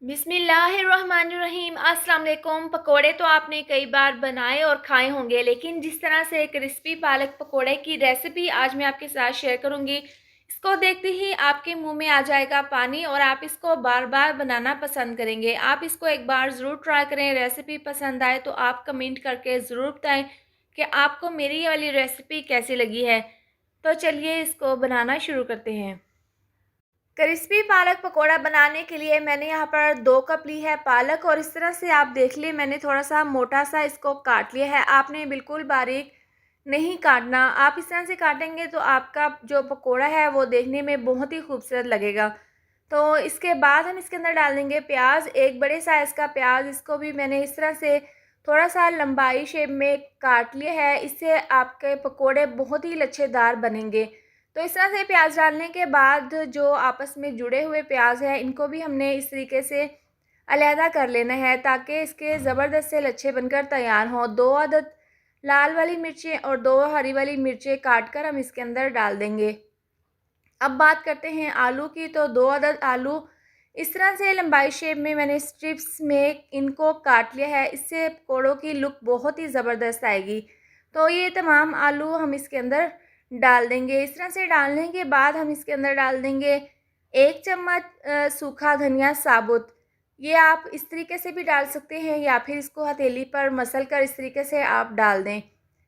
बिस्मिल्लाहिर्रहमानिर्रहीम। अस्सलाम वालेकुम। पकोड़े तो आपने कई बार बनाए और खाए होंगे, लेकिन जिस तरह से क्रिस्पी पालक पकोड़े की रेसिपी आज मैं आपके साथ शेयर करूंगी, इसको देखते ही आपके मुंह में आ जाएगा पानी और आप इसको बार बार बनाना पसंद करेंगे। आप इसको एक बार ज़रूर ट्राई करें। रेसिपी पसंद आए तो आप कमेंट करके ज़रूर बताएं कि आपको मेरी ये वाली रेसिपी कैसी लगी है। तो चलिए इसको बनाना शुरू करते हैं। क्रिस्पी पालक पकोड़ा बनाने के लिए मैंने यहाँ पर 2 कप ली है पालक, और इस तरह से आप देख लिए मैंने थोड़ा सा मोटा सा इसको काट लिया है। आपने बिल्कुल बारीक नहीं काटना, आप इस तरह से काटेंगे तो आपका जो पकोड़ा है वो देखने में बहुत ही खूबसूरत लगेगा। तो इसके बाद हम इसके अंदर डाल देंगे प्याज, एक बड़े साइज़ का प्याज। इसको भी मैंने इस तरह से थोड़ा सा लंबाई शेप में काट लिया है, इससे आपके पकोड़े बहुत ही लच्छेदार बनेंगे। तो इस तरह से प्याज डालने के बाद जो आपस में जुड़े हुए प्याज हैं इनको भी हमने इस तरीके से अलहदा कर लेना है, ताकि इसके ज़बरदस्त से लच्छे बनकर तैयार हों। 2 अदद लाल वाली मिर्चें और 2 हरी वाली मिर्चें काट कर हम इसके अंदर डाल देंगे। अब बात करते हैं आलू की। तो 2 अदद आलू इस तरह से लंबाई शेप में मैंने स्ट्रिप्स में इनको काट लिया है, इससे पकौड़ों की लुक बहुत ही ज़बरदस्त आएगी। तो ये तमाम आलू हम इसके अंदर डाल देंगे। इस तरह से डालने के बाद हम इसके अंदर डाल देंगे 1 चम्मच सूखा धनिया साबुत। ये आप इस तरीके से भी डाल सकते हैं या फिर इसको हथेली पर मसल कर इस तरीके से आप डाल दें।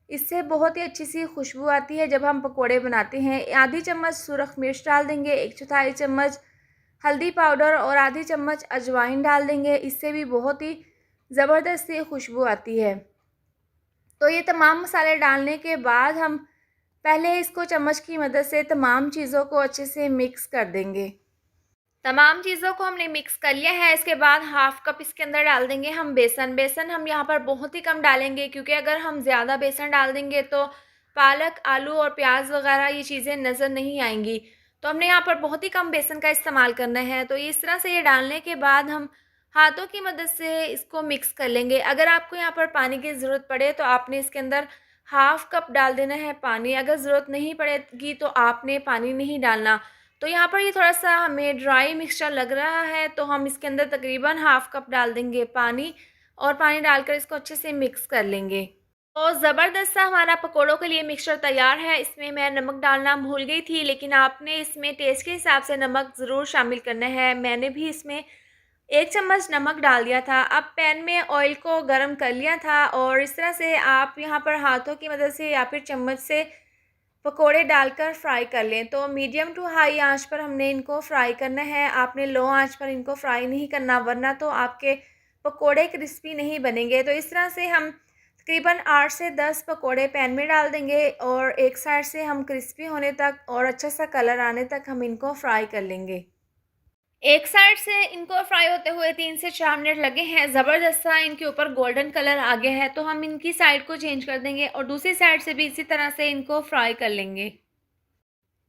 इससे बहुत ही अच्छी सी खुशबू आती है जब हम पकोड़े बनाते हैं। आधी चम्मच सुरख मिर्च डाल देंगे, 1/4 चम्मच हल्दी पाउडर और आधी चम्मच अजवाइन डाल देंगे। इससे भी बहुत ही ज़बरदस्त सी खुशबू आती है। तो ये तमाम मसाले डालने के बाद हम पहले इसको चम्मच की मदद से तमाम चीज़ों को अच्छे से मिक्स कर देंगे। तमाम चीज़ों को हमने मिक्स कर लिया है। इसके बाद हाफ़ कप इसके अंदर डाल देंगे हम बेसन। बेसन हम यहाँ पर बहुत ही कम डालेंगे, क्योंकि अगर हम ज़्यादा बेसन डाल देंगे तो पालक, आलू और प्याज वगैरह ये चीज़ें नज़र नहीं आएंगी। तो हमने यहाँ पर बहुत ही कम बेसन का इस्तेमाल करना है। तो इस तरह से ये डालने के बाद हम हाथों की मदद से इसको मिक्स कर लेंगे। अगर आपको यहाँ पर पानी की ज़रूरत पड़े तो आपने इसके अंदर हाफ़ कप डाल देना है पानी। अगर ज़रूरत नहीं पड़ेगी तो आपने पानी नहीं डालना। तो यहाँ पर ये थोड़ा-सा हमें ड्राई मिक्सचर लग रहा है, तो हम इसके अंदर तकरीबन हाफ़ कप डाल देंगे पानी, और पानी डालकर इसको अच्छे से मिक्स कर लेंगे। तो ज़बरदस्त सा हमारा पकोड़ों के लिए मिक्सचर तैयार है। इसमें मैं नमक डालना भूल गई थी, लेकिन आपने इसमें टेस्ट के हिसाब से नमक ज़रूर शामिल करना है। मैंने भी इसमें 1 चम्मच नमक डाल दिया था। अब पैन में ऑयल को गरम कर लिया था, और इस तरह से आप यहाँ पर हाथों की मदद से या फिर चम्मच से पकोड़े डालकर फ्राई कर लें। तो मीडियम टू हाई आंच पर हमने इनको फ्राई करना है। आपने लो आंच पर इनको फ्राई नहीं करना, वरना तो आपके पकोड़े क्रिस्पी नहीं बनेंगे। तो इस तरह से हम तकरीबन 8 से 10 पकोड़े पैन में डाल देंगे, और एक साइड से हम क्रिस्पी होने तक और अच्छा सा कलर आने तक हम इनको फ्राई कर लेंगे। एक साइड से इनको फ्राई होते हुए 3 से 4 मिनट लगे हैं। ज़बरदस्त सा इनके ऊपर गोल्डन कलर आ गया है, तो हम इनकी साइड को चेंज कर देंगे और दूसरी साइड से भी इसी तरह से इनको फ्राई कर लेंगे।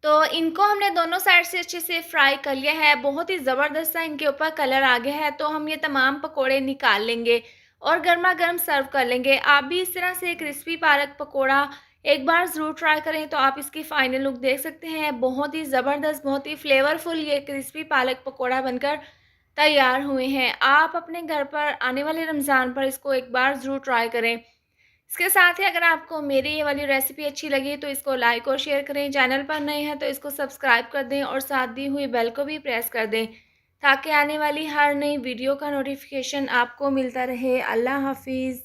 तो इनको हमने दोनों साइड से अच्छे से फ्राई कर लिया है। बहुत ही ज़बरदस्त सा इनके ऊपर कलर आ गया है। तो हम ये तमाम पकोड़े निकाल लेंगे और गर्मा-गर्म सर्व कर लेंगे। आप भी इस तरह से क्रिस्पी पालक पकोड़ा एक बार ज़रूर ट्राई करें, तो आप इसकी फ़ाइनल लुक देख सकते हैं। बहुत ही ज़बरदस्त, बहुत ही फ्लेवरफुल ये क्रिस्पी पालक पकोड़ा बनकर तैयार हुए हैं। आप अपने घर पर आने वाले रमज़ान पर इसको एक बार ज़रूर ट्राई करें। इसके साथ ही अगर आपको मेरी ये वाली रेसिपी अच्छी लगी तो इसको लाइक और शेयर करें। चैनल पर नए हैं तो इसको सब्सक्राइब कर दें और साथ दी हुई बेल को भी प्रेस कर दें, ताकि आने वाली हर नई वीडियो का नोटिफिकेशन आपको मिलता रहे। अल्लाह हाफ़िज़।